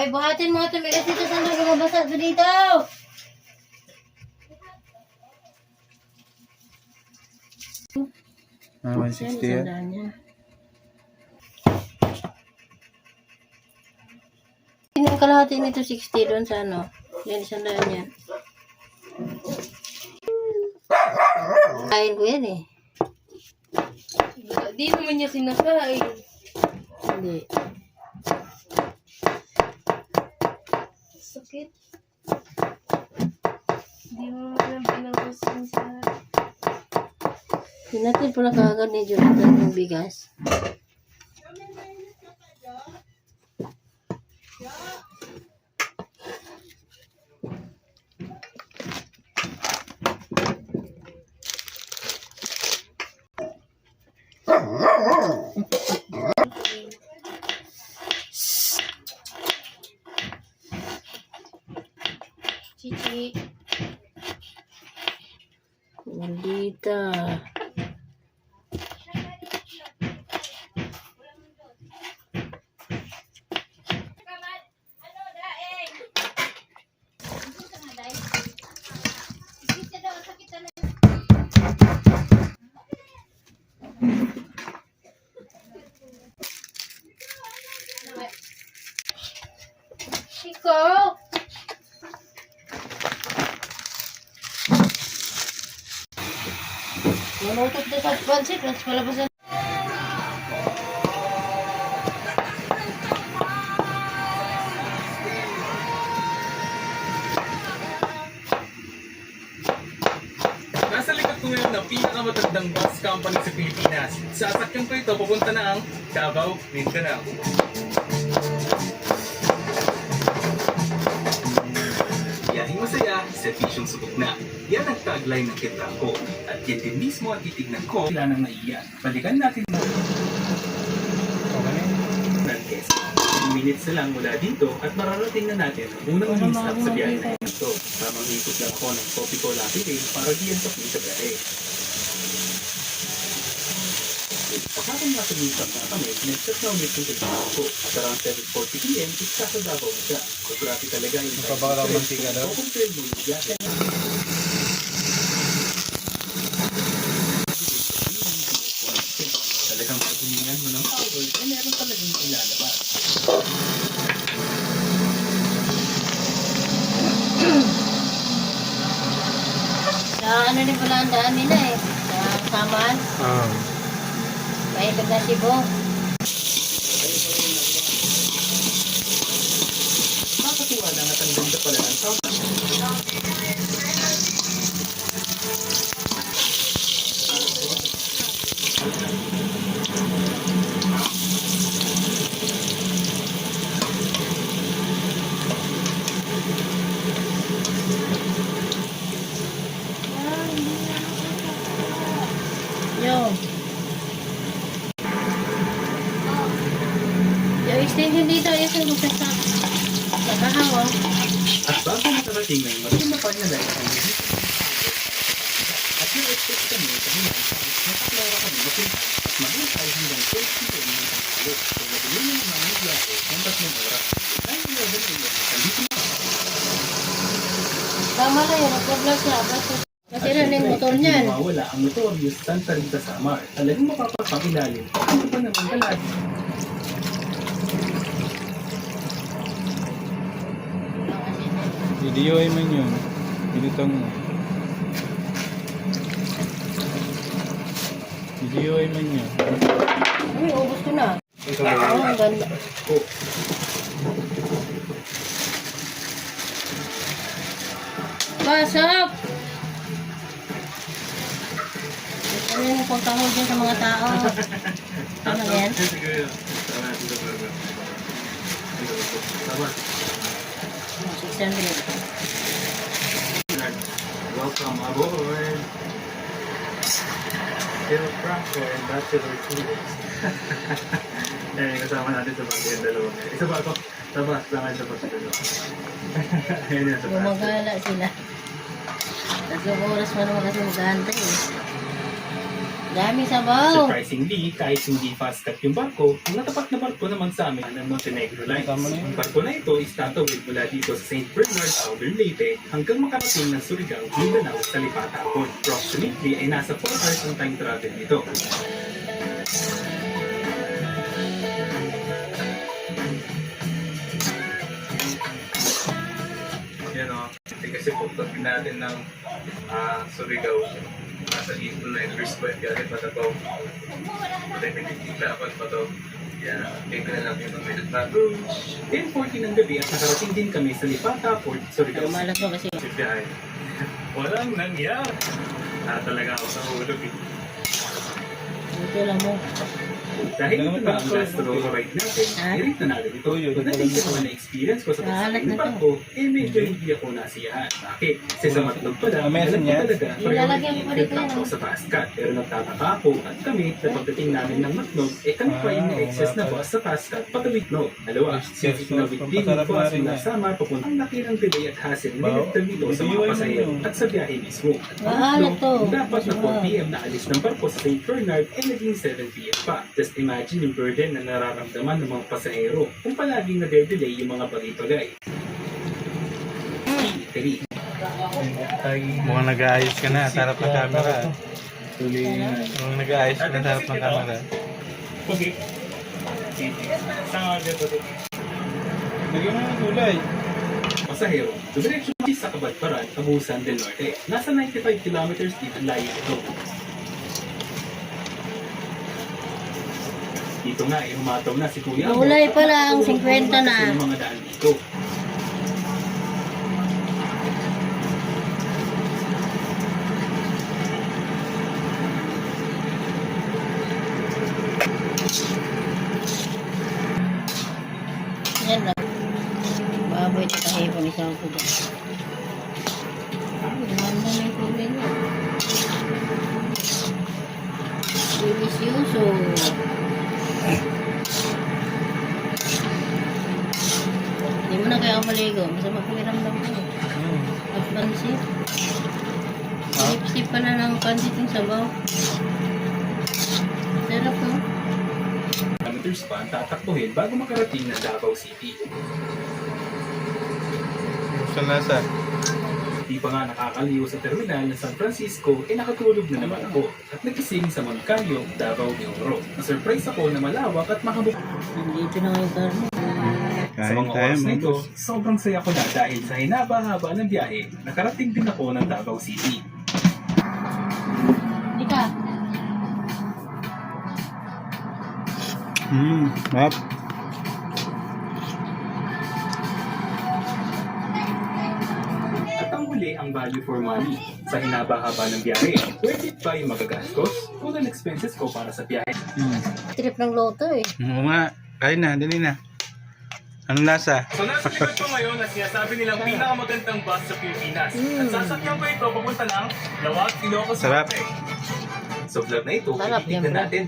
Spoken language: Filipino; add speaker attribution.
Speaker 1: Oy, buhatin mga tumigas dito sa lumabasa dito.
Speaker 2: Ah, 160 yan.
Speaker 1: Yung kalahati nito 60 doon sa ano. Yan, isang daan yan. Kain ko yan eh.
Speaker 3: Di naman niya sinakain.
Speaker 1: Hindi.
Speaker 3: Sakit. Di mo naman pinagusin sa...
Speaker 1: Hinatid pala kagad ni Jonathan yung bigas.
Speaker 3: Chichi.
Speaker 1: Maldita.
Speaker 3: Chico!
Speaker 1: Manutot na sa pansit. Mas palabasan.
Speaker 4: Nasa likod ko ngayon ng pinakamatandang bus company sa Pilipinas. Sasakyan ko ito, pupunta na ang Davao, Mindanao. Biyaheng masaya, servisyong subok na. Yan ang tagline ng Kentanko. At yan din mismo ang titignan ko. Sila nang naiyan. Balikan natin mo. Ng Quezon. 10 minutes na lang mula dito at mararating na natin ang unang stop sa biyahe na ito. Tamang ikot lang ako ng Copico Lapitin para diyan sa sa biyahe. Pagkakang nasa-meetup na kami, nag-set na ulit yung kailangan ko. At around 7:40 p.m., ikasadabaw na siya. Kung grabe talaga yung
Speaker 2: Magpapakalaw mantika daw.
Speaker 4: o kung trail mo yung biyahe. Talagang paghumingan mo ng power, eh meron talagang ilalabas.
Speaker 1: Sa ano din pala ang daan nila eh. Sa Saman. Maikot na Cebu.
Speaker 4: Makakatiwala na ang ganda pala ng sound.
Speaker 1: Yung extension dito, yung sa nakahawang.
Speaker 4: At bago matarating ngayon, maganda pa niya dahil ang hindi. At yung expect kami, kahilan, nakaklaro kami na pinta at maging tayo hanggang 12 p.m. ng tanghali. Kung mabili niyo naman ang biyahe, ng 3 oras. 9:11 a.m. Nandito na.
Speaker 1: Tama na yun, nag-vlog siya. Kasi na yung motor niyan.
Speaker 4: Mawawala ang motor yung Santa Rita Samar. Talagang mapapakilalim. Ano pa naman palagi?
Speaker 2: Videoin man yun. Binutang mo. Videoin man yun.
Speaker 1: Uy, ubos ko na. Oo, ang ganda. Pasok! Ano yung pagkahol dyan sa mga tao? Ano yan?
Speaker 4: Tama.
Speaker 1: 600.
Speaker 4: Welcome aboard. Phil Franco and Bachelor Students. Eh, kasama natin sa bus yung dalawa. Isa ba ako? Sa bus, lang sa bus yung dalawa. Ayun yan sa bus.
Speaker 1: Gumagala sila. 3 oras pa naman kasi maghahantay eh. Daming sabaw.
Speaker 4: Surprisingly, kahit hindi fast cut yung barko, ang natapat na barko naman sa amin ng Montenegro Lines.
Speaker 2: Tama na yun.
Speaker 4: Ang barko na ito is tatawid mula dito sa St. Bernard, Southern Leyte hanggang makarating ng Surigao, Mindanao sa Lipata Port. Approximately ay nasa 4 hours ang time travel nito.
Speaker 5: Yan o. Kasi pagdating natin ng Surigao, nasa Eastern na first point galing Patabaw. Technically, dapat pa to. Yan, take na lang yung minute na.
Speaker 4: 10:40 ng gabi at nakarating din kami sa Lipata Port, Surigao.
Speaker 1: Malas mo kasi.
Speaker 5: Biyahe. Walang nangyari. Talaga ako sa hulog eh.
Speaker 1: Ito lang mo.
Speaker 4: Dahil ito na ang last roll ride natin, i-rate na natin ito. Pagdating ko na experience ko sa
Speaker 1: Nahalat
Speaker 4: pasakin ng
Speaker 1: na to.
Speaker 4: barko, medyo hindi ako nasiyahan. Bakit? Kasi sa matlog pala,
Speaker 2: Meron
Speaker 4: alam ko
Speaker 2: yan?
Speaker 4: talaga,
Speaker 3: Ilalagyan ko dito yan,
Speaker 4: ako sa fast cut. Pero nagtataka ako at kami, na pagdating namin ng matlog, kami pa yung na-excess na boss sa fast cut, patawid no. Dalawa, since itinawid din yung boss mula Samar, papunta ang laki ng delay at hassle na nagtag dito sa mga pasahero at sa biyahe mismo. At
Speaker 1: Mahalat to.
Speaker 4: dapat na 4 p.m. na alis ng barko sa St. Bernard ay naging 7 p.m. pa. Just imagine yung burden na nararamdaman ng mga pasahero kung palaging nade-delay yung mga bagay-bagay. Italy.
Speaker 6: Mukhang nag-aayos ka na sa harap ng camera.
Speaker 2: Tuloy na.
Speaker 6: Mukhang nag-aayos ka na sa harap ng camera.
Speaker 5: Okay. Saan nga dito?
Speaker 2: Lagyan mo ng gulay.
Speaker 4: Pasahero, dumiretso sa Kabadparan, Abusan del Norte. Nasa 95 kilometers din ang layo ito. Dito nga, umataw na si Kuya Amo.
Speaker 1: Gulay pa lang, 50 na.
Speaker 4: Yung mga daan dito.
Speaker 1: Yan lang. Baboy ito kahipon isang ko dyan. Ganda na yung kulay niya. Delicioso. Hindi mo na kaya ako maligo. Masama pakiramdam ko. At pansit. Sip-sip pa na ng pansit yung sabaw. Sarap no?
Speaker 4: Kilometers pa ang tatakbuhin bago makarating ng Davao City.
Speaker 6: Saan nasa?
Speaker 4: Di pa nga nakakaliw sa terminal ng San Francisco, nakatulog na naman ako at nagising sa Moncayo, Davao de Oro. Na-surprise ako na malawak at mahabok.
Speaker 1: Nandito na ngayon karne.
Speaker 4: Sa mga oras na ito, sobrang saya ko na dahil sa hinaba-haba ng biyahe, nakarating din ako ng Davao City.
Speaker 1: Hindi ka.
Speaker 6: Map.
Speaker 4: At ang huli ang value for money. Sa hinaba-haba ng biyahe, worth it ba yung magagastos? Total expenses ko para sa biyahe.
Speaker 1: Trip ng loto eh.
Speaker 6: Oo nga. Kain na, dali na. Anong lasa?
Speaker 5: So nasa likod ko ngayon na sinasabi nilang pinakamagandang bus sa Pilipinas. At sasakyan ko ito papunta ng Lawag, Ilocos
Speaker 6: Sarap.
Speaker 5: Norte.
Speaker 4: So vlog na ito,
Speaker 1: Sarap yan,
Speaker 4: titignan
Speaker 1: bro.
Speaker 4: natin